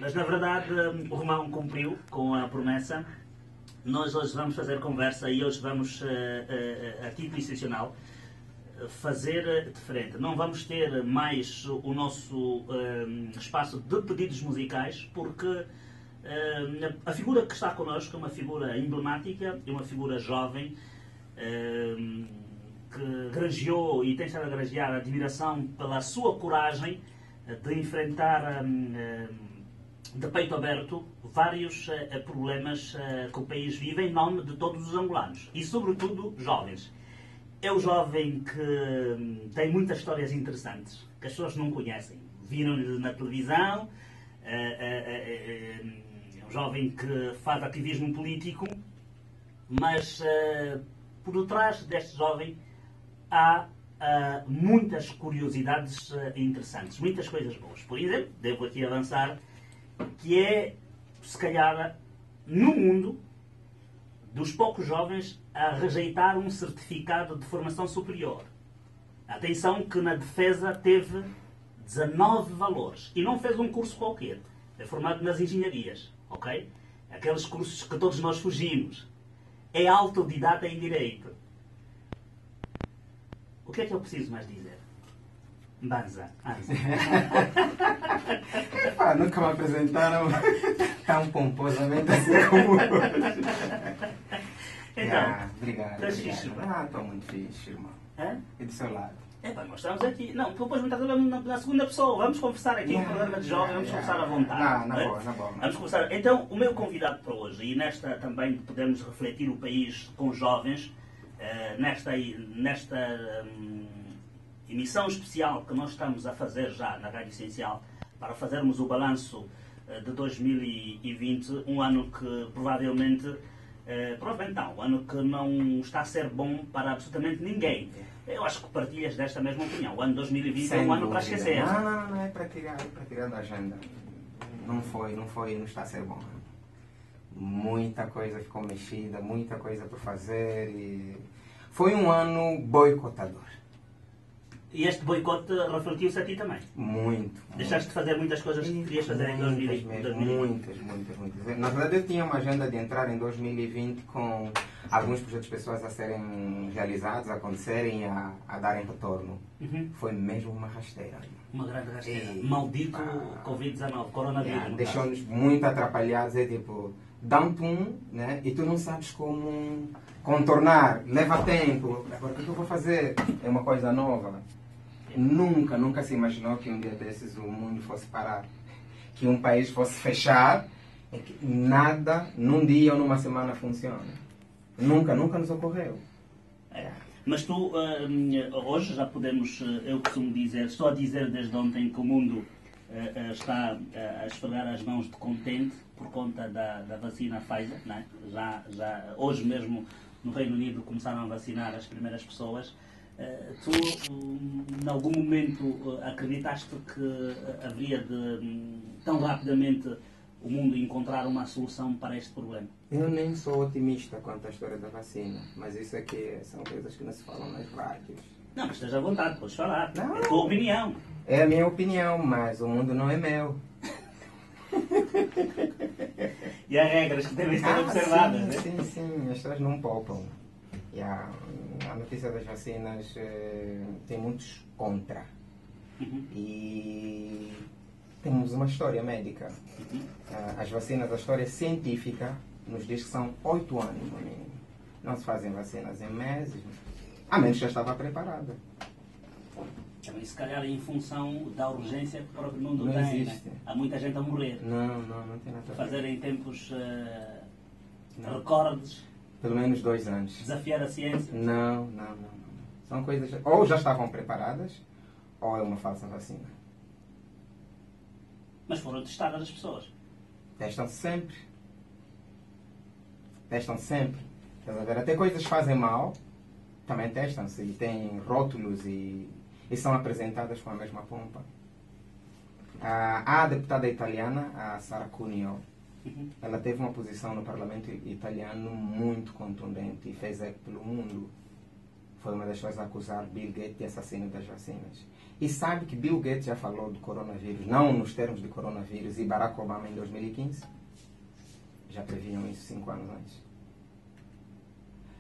Mas, na verdade, o Romão cumpriu com a promessa. Nós hoje vamos fazer conversa e hoje vamos, a título excepcional, fazer diferente. Não vamos ter mais o nosso espaço de pedidos musicais, porque a figura que está connosco é uma figura emblemática, é uma figura jovem, que granjeou e tem estado a granjear admiração pela sua coragem de enfrentar de peito aberto vários problemas que o país vive em nome de todos os angolanos e, sobretudo, jovens. É o jovem que tem muitas histórias interessantes que as pessoas não conhecem. Viram-lhe na televisão, é um jovem que faz ativismo político, mas por detrás deste jovem há muitas curiosidades interessantes, muitas coisas boas. Por exemplo, devo aqui avançar, que é, se calhar, no mundo, dos poucos jovens a rejeitar um certificado de formação superior. Atenção que na defesa teve 19 valores e não fez um curso qualquer. É formado nas engenharias, ok? Aqueles cursos que todos nós fugimos. É autodidata em direito. O que é que eu preciso mais dizer? Banza. Epá, nunca me apresentaram tão pomposamente assim como hoje. Então, obrigado. estás fixe, irmão? Estou muito fixe, irmão. Hã? E do seu lado? Nós estamos aqui. Não, depois me estás a ver na segunda pessoa. Vamos conversar aqui, um programa de jovens, vamos conversar à vontade. Na boa, na boa. Vamos conversar. Então, o meu convidado para hoje, e nesta também podemos refletir o país com jovens, nesta emissão especial que nós estamos a fazer já na Rádio Essencial, para fazermos o balanço de 2020, um ano que provavelmente não, um ano que não está a ser bom para absolutamente ninguém. Eu acho que partilhas desta mesma opinião. O ano 2020 é um ano para esquecer. Não, é para tirar da agenda. Não está a ser bom. Muita coisa ficou mexida, muita coisa por fazer. E foi um ano boicotador. E este boicote refletiu-se a ti também? Muito. Deixaste de fazer muitas coisas que querias fazer em 2020? Muitas. Na verdade, eu tinha uma agenda de entrar em 2020 com alguns projetos pessoais a serem realizados, a acontecerem, a darem retorno. Foi mesmo uma rasteira. Uma grande rasteira. Maldito Covid-19, coronavírus. Deixou-nos muito atrapalhados. É tipo, dão-te né? E tu não sabes como contornar. Leva tempo. Agora, o que eu vou fazer? É uma coisa nova. Nunca se imaginou que um dia desses o mundo fosse parar. Que um país fosse fechar e que nada, num dia ou numa semana, funciona. Nunca nos ocorreu. Mas tu, hoje já podemos, eu costumo dizer, só dizer desde ontem que o mundo está a esfregar as mãos de contente por conta da vacina Pfizer. Não é? Já hoje mesmo no Reino Unido começaram a vacinar as primeiras pessoas. Tu, em algum momento, acreditaste que haveria de, tão rapidamente, o mundo encontrar uma solução para este problema? Eu nem sou otimista quanto à história da vacina, mas isso aqui são coisas que não se falam nas rádios. Não, mas esteja à vontade, podes falar. Não. É a tua opinião. É a minha opinião, mas o mundo não é meu. E há regras que devem ser observadas, né? Sim, as pessoas não poupam. E a notícia das vacinas tem muitos contra. E temos uma história médica. As vacinas, a história científica nos diz que são 8 anos no mínimo. Não se fazem vacinas em meses, a menos que já estava preparada. Também, se calhar, em função da urgência que o próprio mundo Não tem. existe. Né? Há muita gente a morrer. Não tem nada a ver. Fazer em tempos recordes. Pelo menos 2 anos. Desafiar a ciência. Não. São coisas ou já estavam preparadas ou é uma falsa vacina. Mas foram testadas as pessoas. Testam-se sempre. Estás a ver? Até coisas que fazem mal também testam-se e têm rótulos e são apresentadas com a mesma pompa. A deputada italiana, a Sara Cuneo, ela teve uma posição no parlamento italiano muito contundente e fez eco pelo mundo. Foi uma das pessoas a acusar Bill Gates de assassino das vacinas. E sabe que Bill Gates já falou do coronavírus, não nos termos de coronavírus, e Barack Obama em 2015 já previam isso 5 anos antes.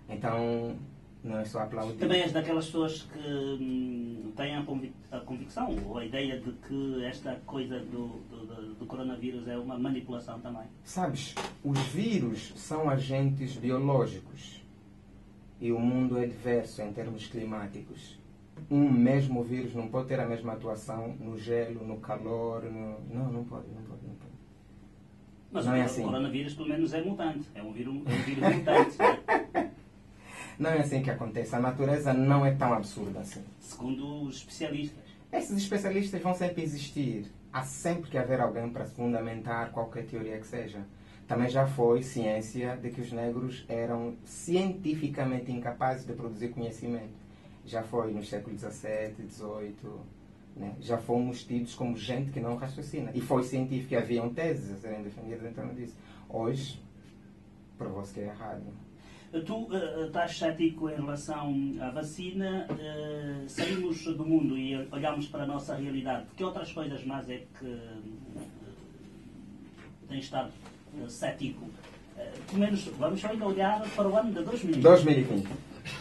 Então, não é só aplaudir. Também és daquelas pessoas que têm a convicção ou a ideia de que esta coisa do coronavírus é uma manipulação também. Sabes, os vírus são agentes biológicos e o mundo é diverso em termos climáticos. Um mesmo vírus não pode ter a mesma atuação no gelo, no calor, no... Não pode. Mas não o é assim. coronavírus pelo menos é mutante, é um vírus mutante. Não é assim que acontece. A natureza não é tão absurda assim. Segundo os especialistas. Esses especialistas vão sempre existir. Há sempre que haver alguém para fundamentar qualquer teoria que seja. Também já foi ciência de que os negros eram cientificamente incapazes de produzir conhecimento. Já foi nos séculos XVII, XVIII, né? Já fomos tidos como gente que não raciocina. E foi científico, haviam teses a serem defendidas em torno disso. Hoje, provou-se que é errado. Tu estás cético em relação à vacina, saímos do mundo e olhamos para a nossa realidade. Que outras coisas mais é que tens estado cético? Pelo menos vamos ainda olhar para o ano de 2020. 2020.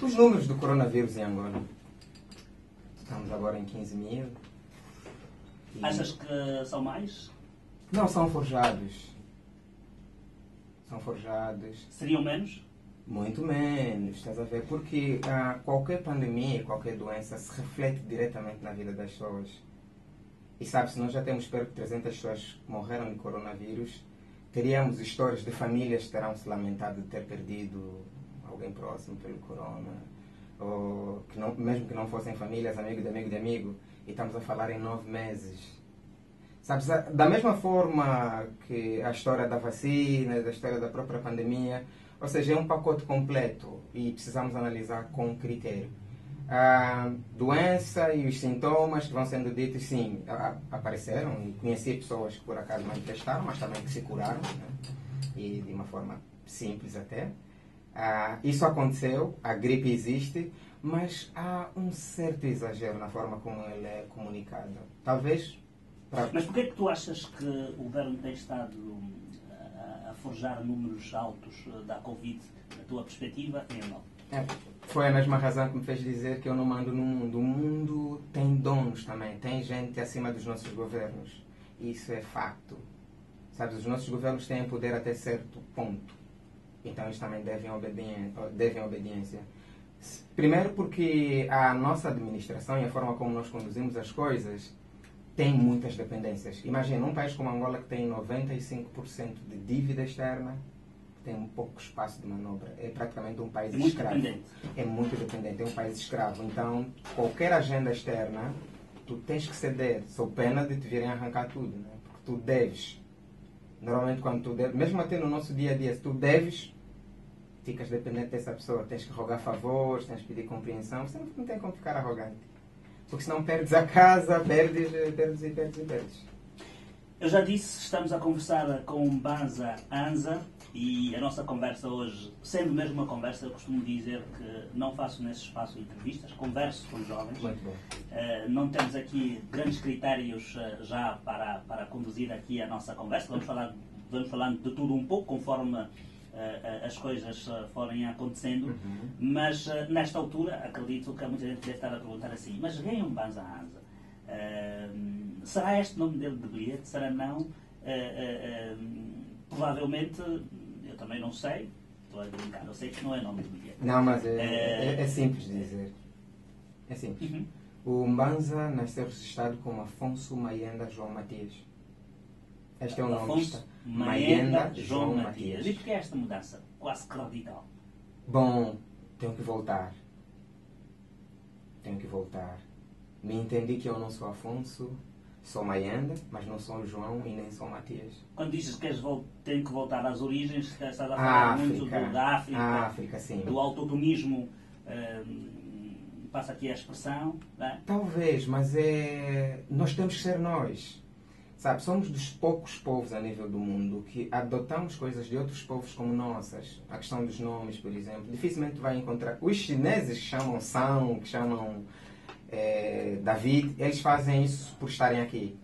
Os números do coronavírus em Angola. Estamos agora em 15 mil. Achas que são mais? Não, são forjados. São forjados. Seriam menos? Muito menos, estás a ver? Porque qualquer pandemia, qualquer doença se reflete diretamente na vida das pessoas. E sabe-se, nós já temos perto de 300 pessoas que morreram de coronavírus. Teríamos histórias de famílias que terão se lamentado de ter perdido alguém próximo pelo corona. Ou que não, mesmo que não fossem famílias, amigo de amigo de amigo. E estamos a falar em 9 meses. Sabes, da mesma forma que a história da vacina, da história da própria pandemia, ou seja, é um pacote completo e precisamos analisar com critério. A doença e os sintomas que vão sendo ditos, sim, apareceram e conheci pessoas que por acaso manifestaram, mas também que se curaram, né? E de uma forma simples até. Isso aconteceu, a gripe existe, mas há um certo exagero na forma como ela é comunicada. Talvez... Mas porquê é que tu achas que o governo tem estado a forjar números altos da Covid, da tua perspectiva, em Angola? Foi a mesma razão que me fez dizer que eu não mando no mundo. O mundo tem donos também, tem gente acima dos nossos governos. Isso é facto. Sabes, os nossos governos têm poder até certo ponto. Então eles também devem obediência. Primeiro porque a nossa administração e a forma como nós conduzimos as coisas tem muitas dependências. Imagina, um país como Angola que tem 95% de dívida externa, tem um pouco espaço de manobra. É praticamente um país escravo. É muito dependente, é um país escravo. Então, qualquer agenda externa, tu tens que ceder, sob pena de te virem arrancar tudo, né? Porque tu deves. Normalmente, quando tu deves, mesmo até no nosso dia a dia, se tu deves, ficas dependente dessa pessoa. Tens que rogar favores, tens que pedir compreensão. Você não tem como ficar arrogante. Porque senão perdes a casa, perdes. Eu já disse, estamos a conversar com Mbanza Anza e a nossa conversa hoje, sendo mesmo uma conversa, eu costumo dizer que não faço nesse espaço entrevistas, converso com jovens. Muito bom. Não temos aqui grandes critérios já para conduzir aqui a nossa conversa. Vamos falando de tudo um pouco, conforme as coisas forem acontecendo, mas nesta altura acredito que muita gente deve estar a perguntar assim, mas quem é Mbanza Anza? Será este o nome dele de bilhete? Será não? Provavelmente, eu também não sei, estou a brincar, eu sei que não é nome de bilhete. Não, mas é simples de dizer. É simples. O Mbanza nasceu registrado como Afonso Mayenda João Matias. Este é o nome que está. Mayenda João Matias. E porquê esta mudança quase que radical? Bom, tenho que voltar. Me entendi que eu não sou Afonso, sou Mayenda, mas não sou João e nem sou Matias. Quando dizes que tenho que voltar às origens, estás a falar muito da África, sim. Do autotomismo, passa aqui a expressão. Não é? Talvez, mas nós temos que ser nós. Sabe, somos dos poucos povos a nível do mundo que adotamos coisas de outros povos como nossas. A questão dos nomes, por exemplo. Dificilmente vai encontrar... Os chineses que chamam São, que chamam David, eles fazem isso por estarem aqui.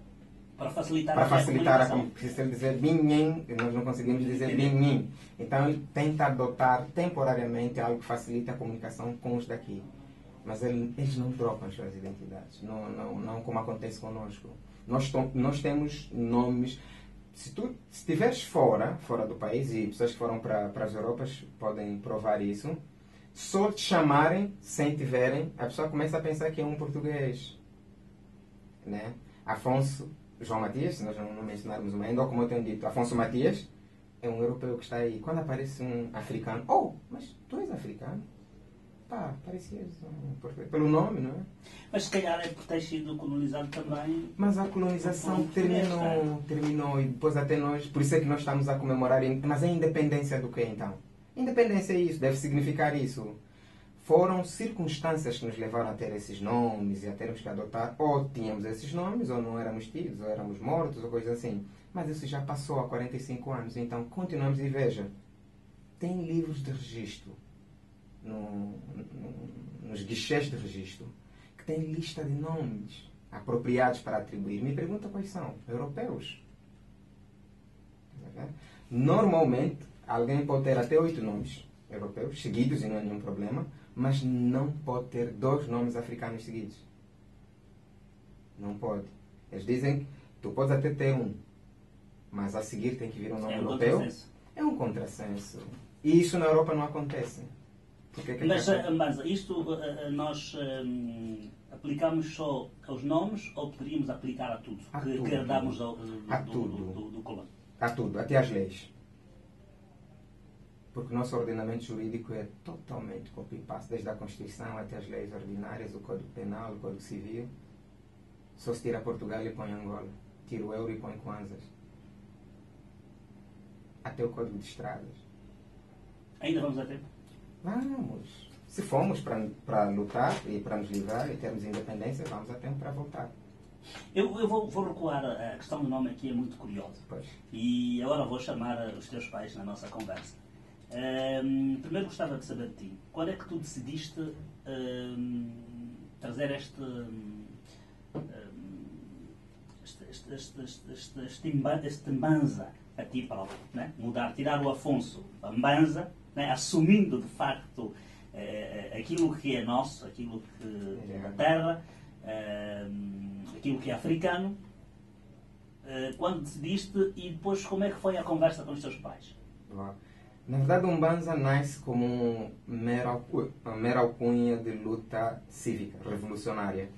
Para facilitar a comunicação. Se ele dizer Binhin, nós não conseguimos dizer Binhin. Então ele tenta adotar temporariamente algo que facilita a comunicação com os daqui. Mas eles não trocam as suas identidades. Não como acontece conosco. Nós temos nomes. Se estiveres fora do país, e pessoas que foram para as Europas podem provar isso, só te chamarem sem te verem, a pessoa começa a pensar que é um português. Né? Afonso João Matias, se nós não mencionarmos o ainda, ou como eu tenho dito, Afonso Matias é um europeu que está aí. Quando aparece um africano, mas tu és africano? Pá, parecias um português. Pelo nome, não é? Mas se calhar é por ter sido colonizado também. Mas a colonização terminou e depois até nós, por isso é que nós estamos a comemorar, mas a independência do que então? Independência é isso, deve significar isso. Foram circunstâncias que nos levaram a ter esses nomes e a termos que adotar, ou tínhamos esses nomes, ou não éramos tidos, ou éramos mortos, ou coisa assim. Mas isso já passou há 45 anos, então continuamos e veja, tem livros de registro nos guichês de registro que tem lista de nomes apropriados para atribuir. Me pergunta quais são? Europeus. Normalmente, alguém pode ter até 8 nomes europeus seguidos e não é nenhum problema, mas não pode ter 2 nomes africanos seguidos. Não pode. Eles dizem que tu podes até ter um, mas a seguir tem que vir um nome europeu. É um contrassenso. E isso na Europa não acontece. Mas isto nós aplicamos só aos nomes ou poderíamos aplicar a tudo? Que herdamos do colônia? A tudo, até às leis. Porque o nosso ordenamento jurídico é totalmente copy-paste, desde a Constituição até as leis ordinárias, o Código Penal, o Código Civil. Só se tira Portugal e põe Angola. Tira o euro e põe Kwanzas. Até o Código de Estradas. Ainda vamos a tempo? Vamos. Se formos para lutar e para nos livrar e termos independência, vamos a tempo para voltar. Eu vou recuar. A questão do nome aqui é muito curiosa. Pois. E agora vou chamar os teus pais na nossa conversa. Primeiro gostava de saber de ti. Quando é que tu decidiste trazer este Mbanza a ti próprio, né? Mudar, tirar o Afonso a Mbanza, né? Assumindo de facto aquilo que é nosso, aquilo que é da terra, aquilo que é africano. Quando decidiste e depois como é que foi a conversa com os teus pais? Na verdade, o Mbanza nasce como uma mera alcunha de luta cívica, revolucionária.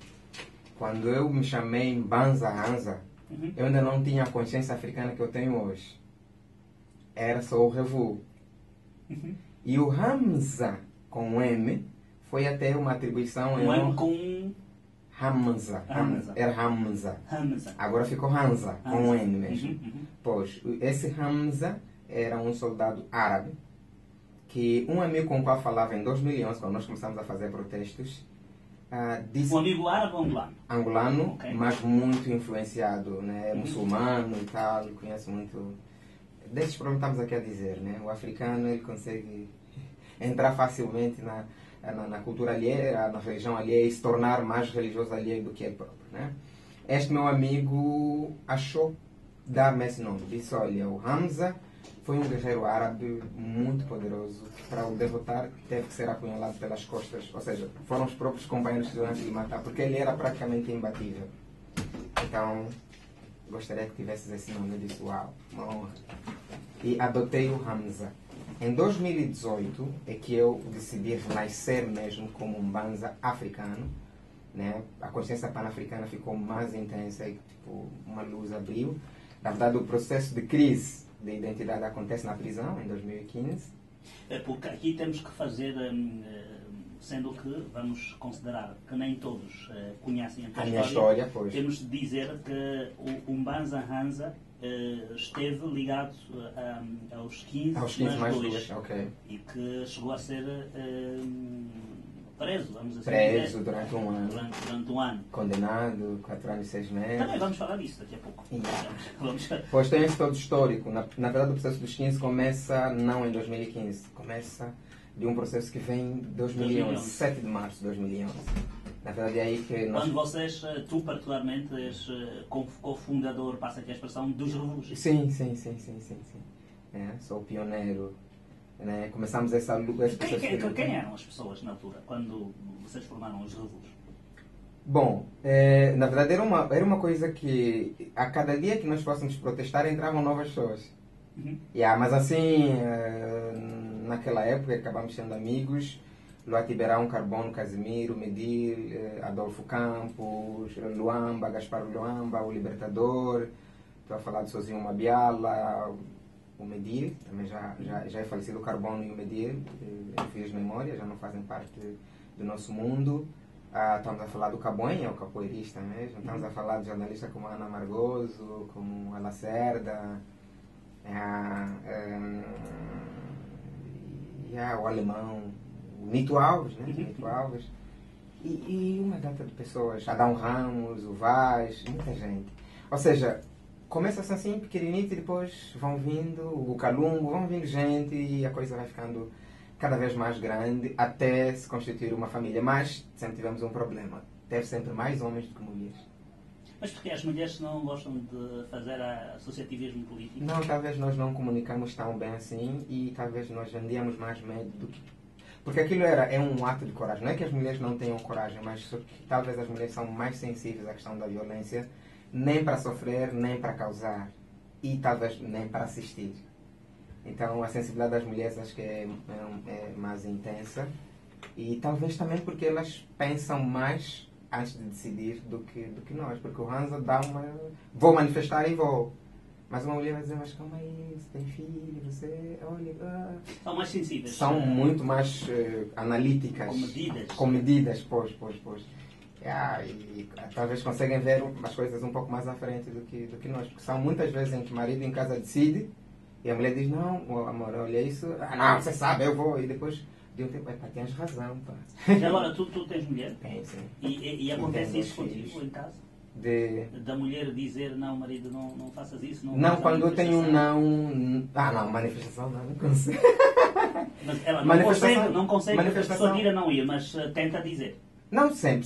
Quando eu me chamei Mbanza Hanza, eu ainda não tinha a consciência africana que eu tenho hoje. Era só o Revu. E o Hamza, com M, foi até uma atribuição... Um M com... Hamza. Era Hamza. Agora ficou Hanza, com um N mesmo. Pois, esse Hamza era um soldado árabe que um amigo com o qual falava em 2011, quando nós começamos a fazer protestos, disse... Um amigo árabe ou angolano? Angolano, okay. Mas muito influenciado, né? Muçulmano e tal, conhece muito... Desses problemas estamos aqui a dizer, né? O africano, ele consegue entrar facilmente na cultura alheia, na religião alheia e se tornar mais religioso alheio do que ele próprio, né? Este meu amigo achou dar-me esse nome. Disse, olha, o Hamza foi um guerreiro árabe muito poderoso. Para o derrotar, teve que ser apunhalado pelas costas. Ou seja, foram os próprios companheiros que tiveram que lhe matar, porque ele era praticamente imbatível. Então, gostaria que tivesses esse nome. Eu disse, uau, uma honra. E adotei o Hamza. Em 2018 é que eu decidi renascer mesmo como um Mbanza africano. Né? A consciência pan-africana ficou mais intensa e tipo, uma luz abriu. Na verdade, o processo de crise de identidade acontece na prisão, em 2015. Porque aqui temos que fazer, sendo que vamos considerar que nem todos conhecem a minha história, pois. Temos de dizer que o Mbanza Hanza esteve ligado aos 15 mais 2, okay. E que chegou a ser preso, vamos assim preso dizer, durante um ano. Durante um ano. Condenado, 4 anos e 6 meses. Também vamos falar disso daqui a pouco. Pois tem esse todo histórico. Na verdade, o processo dos 15 começa não em 2015. Começa de um processo que vem em 2011. 7 de março de 2011. Na verdade é aí que nós... Quando vocês, tu particularmente, és cofundador, passa aqui a expressão, dos Revolution. Sim. Sou o pioneiro. Né? Começamos essa luta... Quem eram as pessoas na altura, quando vocês formaram os Revolution? Bom, na verdade era uma coisa que a cada dia que nós fôssemos protestar entravam novas pessoas. Mas assim, naquela época acabamos sendo amigos. Luatiberão, Carbono, Casimiro, Medir, Adolfo Campos, Luamba, Gaspar Luamba, o Libertador. Estou a falar de Sozinho Mabiala, o Medir, também já é falecido o Carbono e o Medir, filhos de memória, já não fazem parte do nosso mundo. Estamos a falar do Cabonha, o capoeirista mesmo. Estamos a falar de jornalistas como a Ana Margoso, como a Lacerda, o Alemão, o Nito Alves, né? Nito Alves. E uma data de pessoas, Adão Ramos, o Vaz, muita gente. Ou seja, começa-se assim, pequeninito, e depois vão vindo o Calumbo, vão vindo gente e a coisa vai ficando cada vez mais grande até se constituir uma família. Mas sempre tivemos um problema. Teve sempre mais homens do que mulheres. Mas porque as mulheres não gostam de fazer associativismo político? Não, talvez nós não comunicamos tão bem assim e talvez nós vendíamos mais medo do que... Porque aquilo é um ato de coragem. Não é que as mulheres não tenham coragem, mas que talvez as mulheres são mais sensíveis à questão da violência, nem para sofrer, nem para causar. E talvez nem para assistir. Então a sensibilidade das mulheres acho que é mais intensa. E talvez também porque elas pensam mais antes de decidir do que nós. Porque o Hansa dá uma... Vou manifestar e vou. Mas uma mulher vai dizer, mas calma aí, você tem filho, você... Olha... São mais sensíveis. São muito mais analíticas. Com medidas, pois. E talvez conseguem ver as coisas um pouco mais à frente do que nós. Porque são muitas vezes em que o marido em casa decide e a mulher diz, não, amor, olha isso. Não, você sabe, eu vou. E depois de um tempo, tens razão, pá. E agora, tu tens mulher? Tenho, sim. E acontece isso contigo em casa? Da mulher dizer, não, marido, não faças isso. Não, quando eu tenho um não... manifestação não consigo. Mas ela não consegue, a pessoa tira não ir, mas tenta dizer. Não, sempre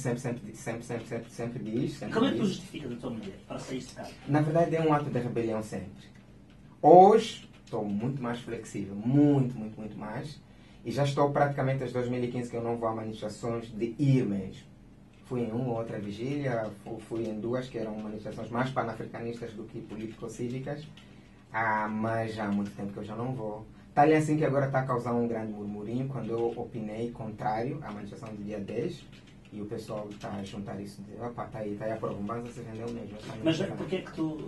diz. Como é que tu justificas a tua mulher para sair de casa? Na verdade é um ato de rebelião sempre. Hoje estou muito mais flexível, muito mais. E já estou praticamente desde 2015 que eu não vou a manifestações de ir mesmo. Fui em uma ou outra vigília, fui em duas que eram manifestações mais panafricanistas do que político-cívicas. Mas já há muito tempo que eu já não vou. Está ali assim que agora está a causar um grande murmurinho quando eu opinei contrário à manifestação do dia 10 e o pessoal está a juntar isso de opa, está aí a prova, mas você vendeu mesmo. Mas porquê é que tu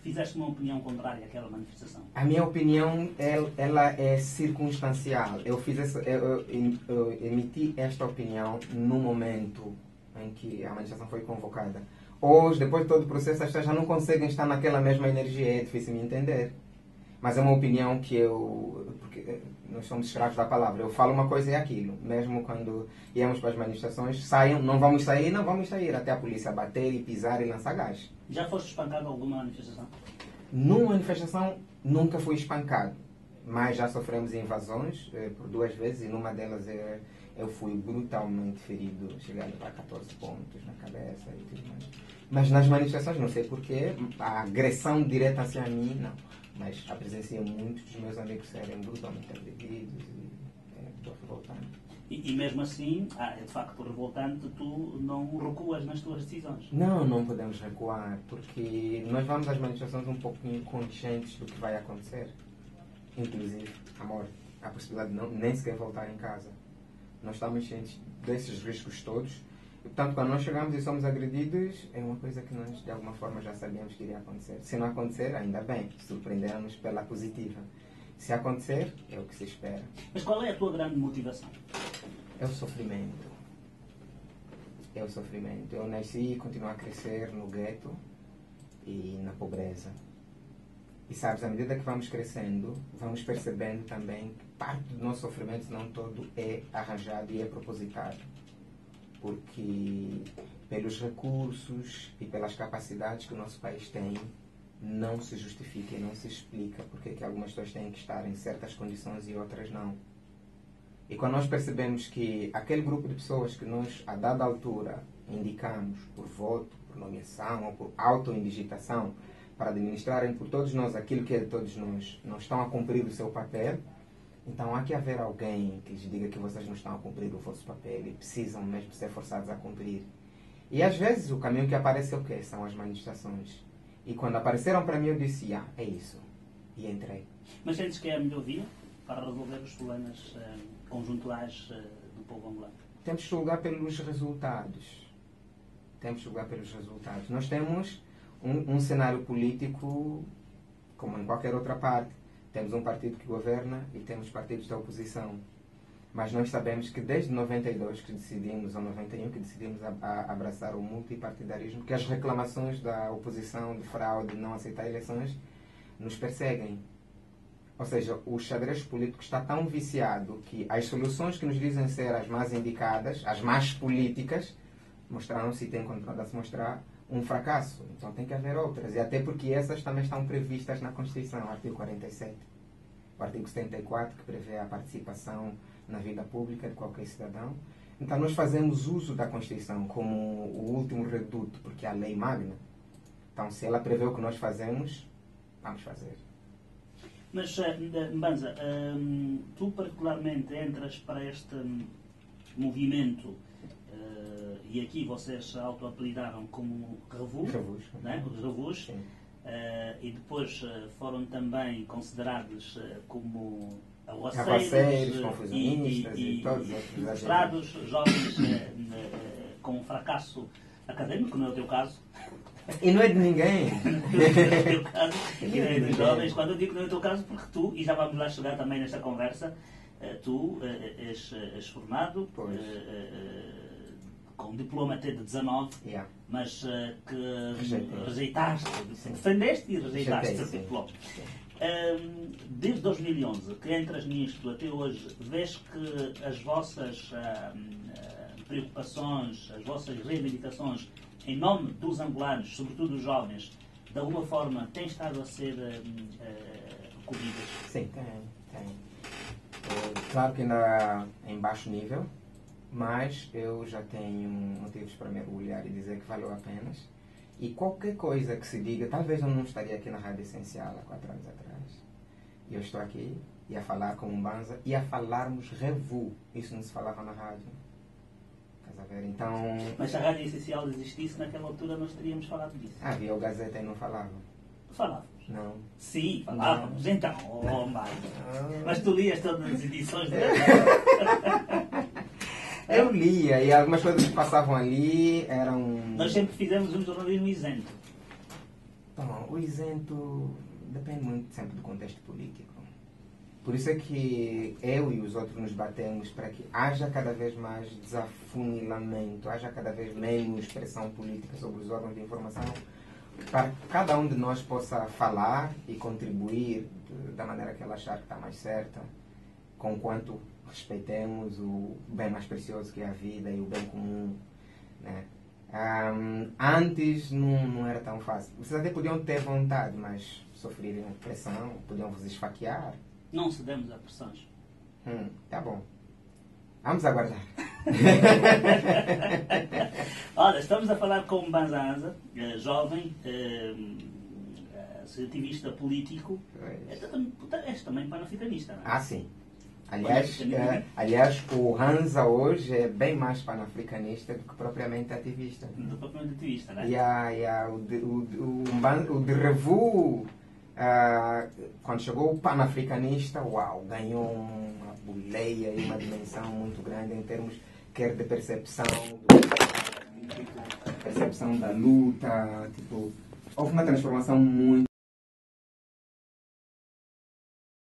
fizeste uma opinião contrária àquela manifestação? A minha opinião ela é circunstancial. Eu emiti esta opinião no momento em que a manifestação foi convocada. Hoje, depois de todo o processo, as pessoas já não conseguem estar naquela mesma energia, é difícil me entender. Mas é uma opinião que porque nós somos escravos da palavra. Eu falo uma coisa e é aquilo. Mesmo quando íamos para as manifestações, não vamos sair, até a polícia bater e pisar e lançar gás. Já foste espancado em alguma manifestação? Numa manifestação, nunca fui espancado. Mas já sofremos invasões por 2 vezes e numa delas eu fui brutalmente ferido. Cheguei a levar 14 pontos na cabeça e tudo mais. Mas nas manifestações, não sei porquê, a agressão direta assim a mim, não. Mas a presenciei muitos dos meus amigos serem brutalmente agredidos e estou revoltante. E mesmo assim, é de facto revoltante, tu não recuas nas tuas decisões? Não podemos recuar, porque nós vamos às manifestações um pouquinho conscientes do que vai acontecer. Inclusive, amor, a possibilidade de nem sequer voltar em casa. Nós estamos cientes desses riscos todos. E, portanto, quando nós chegamos e somos agredidos, é uma coisa que nós, de alguma forma, já sabíamos que iria acontecer. Se não acontecer, ainda bem, surpreendermos pela positiva. Se acontecer, é o que se espera. Mas qual é a tua grande motivação? É o sofrimento. Eu nasci e continuo a crescer no gueto e na pobreza. E sabes, à medida que vamos crescendo, vamos percebendo também que parte do nosso sofrimento, se não todo, é arranjado e é propositado. Porque pelos recursos e pelas capacidades que o nosso país tem, não se justifica e não se explica porque que algumas pessoas têm que estar em certas condições e outras não. E quando nós percebemos que aquele grupo de pessoas que nós, a dada altura, indicamos por voto, por nomeação ou por auto-indigitação, para administrarem por todos nós aquilo que é de todos nós, não estão a cumprir o seu papel, então há que haver alguém que lhes diga que vocês não estão a cumprir o vosso papel e precisam mesmo ser forçados a cumprir. E às vezes o caminho que aparece é o quê? São as manifestações. E quando apareceram para mim eu disse, é isso. E entrei. Mas sentes que é a melhor via para resolver os problemas conjunturais do povo angolano? Temos que julgar pelos resultados. Nós temos um cenário político como em qualquer outra parte. Temos um partido que governa e temos partidos da oposição. Mas nós sabemos que desde 92 que decidimos, ou 91, que decidimos abraçar o multipartidarismo, que as reclamações da oposição de fraude, de não aceitar eleições, nos perseguem. Ou seja, o xadrez político está tão viciado que as soluções que nos dizem ser as mais indicadas, as mais políticas, mostraram-se e têm continuado a se mostrar um fracasso. Então tem que haver outras. E até porque essas também estão previstas na Constituição, artigo 47. O artigo 74, que prevê a participação na vida pública de qualquer cidadão. Então nós fazemos uso da Constituição como o último reduto, porque é a lei magna. Então se ela prevê o que nós fazemos, vamos fazer. Mas, Mbanza, tu particularmente entras para este movimento, e aqui vocês auto-apelidaram como Revus, né? Os Revus, e depois foram também considerados como aguaceiros, confusionistas e todos os outros frustrados, jovens com um fracasso académico, não é o teu caso. E não é de ninguém. Não é o teu caso, e não é dos jovens. Quando eu digo que não é o teu caso, porque tu, e já vamos lá chegar também nesta conversa, tu és formado, com um diploma até de 19, mas que rejeitaste, defendeste e rejeitaste esse diploma. Desde 2011 que entras nisto até hoje, vês que as vossas preocupações, as vossas reivindicações em nome dos angolanos, sobretudo dos jovens, de alguma forma têm estado a ser recolhidas? Sim, tem. Claro que ainda em baixo nível, mas eu já tenho motivos para me orgulhar e dizer que valeu a pena. E qualquer coisa que se diga, talvez eu não estaria aqui na Rádio Essencial há 4 anos atrás. E eu estou aqui e a falar com o Mbanza e a falarmos Revu. Isso não se falava na rádio. Estás a ver? Então... Mas se a Rádio Essencial existisse, naquela altura nós teríamos falado disso. Havia o Gazeta e não falava. Falávamos. Não. Sim, falávamos. Não. Então, mas tu lias todas as edições dela. Eu lia e algumas coisas que passavam ali eram... Nós sempre fizemos um jornalismo isento. Bom, o isento depende muito sempre do contexto político. Por isso é que eu e os outros nos batemos para que haja cada vez mais desafunilamento, haja cada vez menos pressão política sobre os órgãos de informação, para que cada um de nós possa falar e contribuir da maneira que ela achar que está mais certa, conquanto respeitemos o bem mais precioso que é a vida e o bem comum, né? Antes não era tão fácil. Vocês até podiam ter vontade, mas sofreriam pressão, podiam vos esfaquear. Não cedemos a pressões. Tá bom. Vamos aguardar. Olha, estamos a falar com Mbanza, jovem, ativista político. És também panafricanista, não é? Sim. Aliás, o Hansa hoje é bem mais panafricanista do que propriamente ativista. Do que propriamente ativista, não é? O de Revu, quando chegou o panafricanista, ganhou uma boleia e uma dimensão muito grande em termos quer de percepção da luta. Houve uma transformação muito